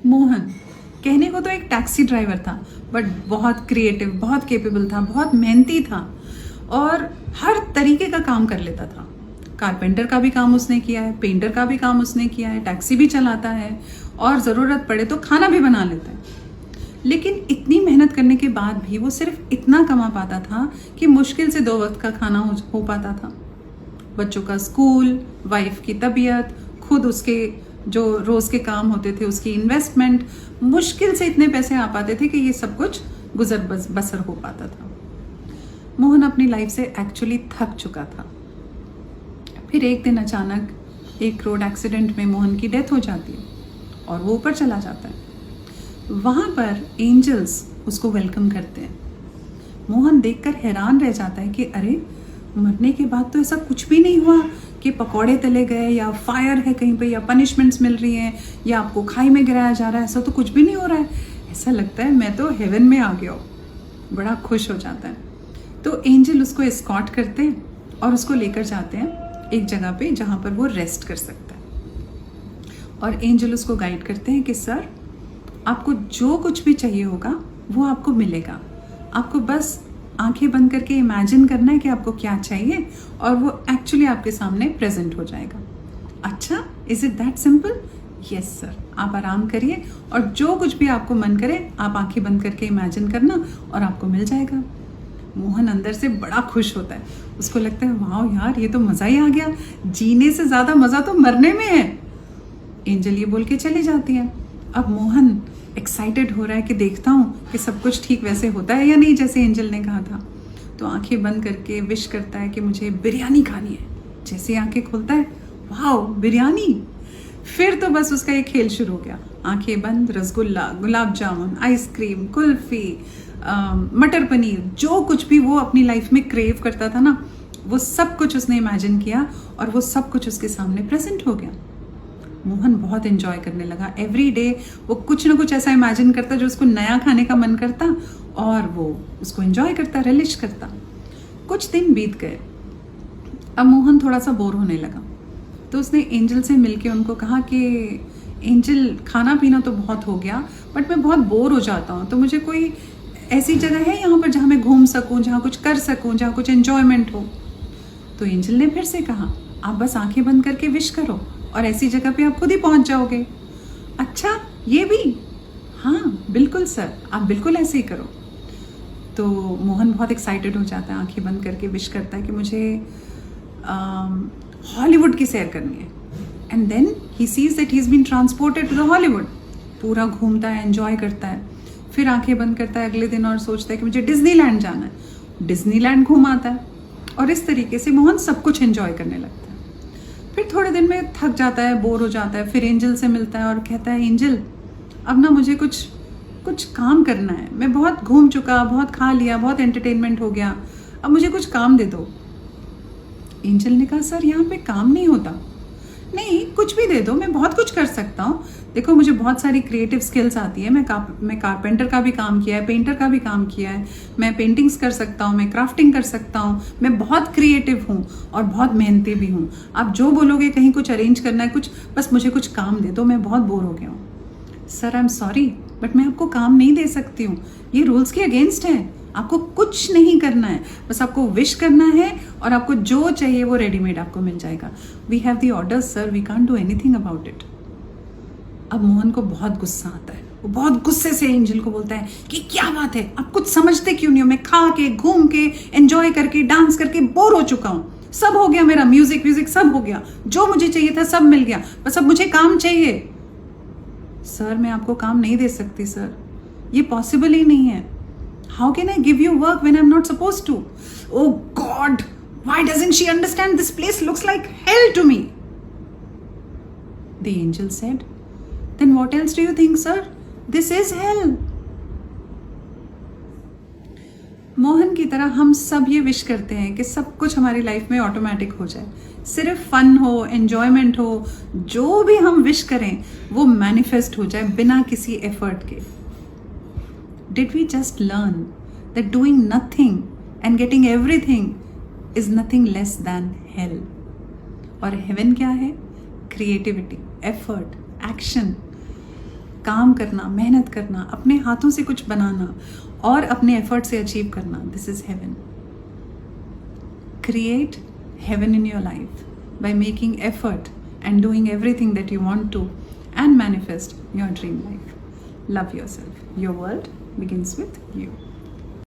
मोहन कहने को तो एक टैक्सी ड्राइवर था, बट बहुत क्रिएटिव, बहुत केपेबल था, बहुत मेहनती था और हर तरीके का काम कर लेता था। कारपेंटर का भी काम उसने किया है, पेंटर का भी काम उसने किया है, टैक्सी भी चलाता है और ज़रूरत पड़े तो खाना भी बना लेता है। लेकिन इतनी मेहनत करने के बाद भी वो सिर्फ इतना कमा पाता था कि मुश्किल से 2 वक्त का खाना हो पाता था। बच्चों का स्कूल, वाइफ की तबीयत, खुद उसके जो रोज़ के काम होते थे उसकी इन्वेस्टमेंट, मुश्किल से इतने पैसे आ पाते थे कि ये सब कुछ बसर हो पाता था। मोहन अपनी लाइफ से एक्चुअली थक चुका था। फिर एक दिन अचानक एक रोड एक्सीडेंट में मोहन की डेथ हो जाती है और वो ऊपर चला जाता है। वहाँ पर एंजल्स उसको वेलकम करते हैं। मोहन देखकर हैरान रह जाता है कि अरे, मरने के बाद तो ऐसा कुछ भी नहीं हुआ कि पकौड़े तले गए या फायर है कहीं पे या पनिशमेंट्स मिल रही हैं या आपको खाई में गिराया जा रहा है, ऐसा तो कुछ भी नहीं हो रहा है। ऐसा लगता है मैं तो हेवन में आ गया हूँ। बड़ा खुश हो जाता है। तो एंजल उसको एस्कॉर्ट करते हैं और उसको लेकर जाते हैं एक जगह पे जहाँ पर वो रेस्ट कर सकता है। और एंजल उसको गाइड करते हैं कि सर, आपको जो कुछ भी चाहिए होगा वो आपको मिलेगा। आपको बस आंखें बंद करके इमेजिन करना है कि आपको क्या चाहिए और वो एक्चुअली आपके सामने प्रेजेंट हो जाएगा। अच्छा, is it that simple? Yes sir, आप आराम करिए और जो कुछ भी आपको मन करे आप आंखें बंद करके इमेजिन करना और आपको मिल जाएगा। मोहन अंदर से बड़ा खुश होता है। उसको लगता है वाह यार, ये तो मज़ा ही आ गया, जीने से ज़्यादा मज़ा तो मरने में है। एंजल ये बोल के चली जाती है। अब मोहन एक्साइटेड हो रहा है कि देखता हूँ कि सब कुछ ठीक वैसे होता है या नहीं जैसे एंजल ने कहा था। तो आंखें बंद करके विश करता है कि मुझे बिरयानी खानी है। जैसे आंखें खोलता है, वाओ बिरयानी! फिर तो बस उसका ये खेल शुरू हो गया। आंखें बंद, रसगुल्ला, गुलाब जामुन, आइसक्रीम, कुल्फ़ी, मटर पनीर, जो कुछ भी वो अपनी लाइफ में क्रेव करता था ना, वो सब कुछ उसने इमेजिन किया और वो सब कुछ उसके सामने प्रेजेंट हो गया। मोहन बहुत एंजॉय करने लगा। एवरी डे वो कुछ ना कुछ ऐसा इमेजिन करता जो उसको नया खाने का मन करता और वो उसको एंजॉय करता, रिलिश करता। कुछ दिन बीत गए। अब मोहन थोड़ा सा बोर होने लगा तो उसने एंजल से मिलके उनको कहा कि एंजल, खाना पीना तो बहुत हो गया बट मैं बहुत बोर हो जाता हूँ, तो मुझे कोई ऐसी जगह है यहाँ पर जहाँ मैं घूम सकूँ, जहाँ कुछ कर सकूँ, जहाँ कुछ एन्जॉयमेंट हो। तो एंजल ने फिर से कहा, आप बस आंखें बंद करके विश करो और ऐसी जगह पे आप खुद ही पहुँच जाओगे। अच्छा, ये भी? हाँ बिल्कुल सर, आप बिल्कुल ऐसे ही करो। तो मोहन बहुत एक्साइटेड हो जाता है, आंखें बंद करके विश करता है कि मुझे हॉलीवुड की सैर करनी है। And then he sees that he is been transported to the Hollywood. पूरा घूमता है, एंजॉय करता है, फिर आंखें बंद करता है अगले दिन और सोचता है कि मुझे डिज्नीलैंड जाना है। डिज्नीलैंड घूम आता है और इस तरीके से मोहन सब कुछ एंजॉय करने लगता है। फिर थोड़े दिन में थक जाता है, बोर हो जाता है, फिर एंजल से मिलता है और कहता है, एंजल अब ना मुझे कुछ काम करना है। मैं बहुत घूम चुका, बहुत खा लिया, बहुत एंटरटेनमेंट हो गया, अब मुझे कुछ काम दे दो। एंजल ने कहा, सर यहाँ पे काम नहीं होता। नहीं, कुछ भी दे दो, मैं बहुत कुछ कर सकता हूँ। देखो मुझे बहुत सारी क्रिएटिव स्किल्स आती है। मैं कारपेंटर का भी काम किया है, पेंटर का भी काम किया है, मैं पेंटिंग्स कर सकता हूँ, मैं क्राफ्टिंग कर सकता हूँ, मैं बहुत क्रिएटिव हूँ और बहुत मेहनती भी हूँ। आप जो बोलोगे, कहीं कुछ अरेंज करना है, कुछ बस मुझे कुछ काम दे दो, मैं बहुत बोर हो गया हूँ। Sir I am sorry but मैं आपको काम नहीं दे सकती हूँ, ये रूल्स के अगेंस्ट है। आपको कुछ नहीं करना है, बस आपको विश करना है और आपको जो चाहिए वो रेडीमेड आपको मिल जाएगा। We have the orders sir, we can't do anything about it. अब मोहन को बहुत गुस्सा आता है। वो बहुत गुस्से से एंजल को बोलता है कि क्या बात है, आप कुछ समझते क्यों नहीं हो? मैं खा के, घूम के, एंजॉय करके, डांस करके बोर हो चुका हूँ। सब हो गया मेरा, म्यूजिक सब हो गया, जो मुझे चाहिए था सब मिल गया, बस अब मुझे काम चाहिए। सर मैं आपको काम नहीं दे सकती सर, ये पॉसिबल ही नहीं है। How can I give you work when I'm not supposed to? Oh God, why doesn't she understand this place looks like hell to me? The angel said, then what else do you think, sir? This is hell. Mohan की तरह हम सब ये wish करते हैं कि सब कुछ हमारी लाइफ में ऑटोमेटिक हो जाए, सिर्फ फन हो, एंजॉयमेंट हो, जो भी हम विश करें वो मैनिफेस्ट हो जाए बिना किसी एफर्ट के। Did we just learn that doing nothing and getting everything is nothing less than hell? और heaven क्या है? Creativity, effort, action, काम करना, मेहनत करना, अपने हाथों से कुछ बनाना और अपने एफर्ट से अचीव करना, this is heaven. Create heaven in your life by making effort and doing everything that you want to and manifest your dream life. Love yourself. Your world begins with you.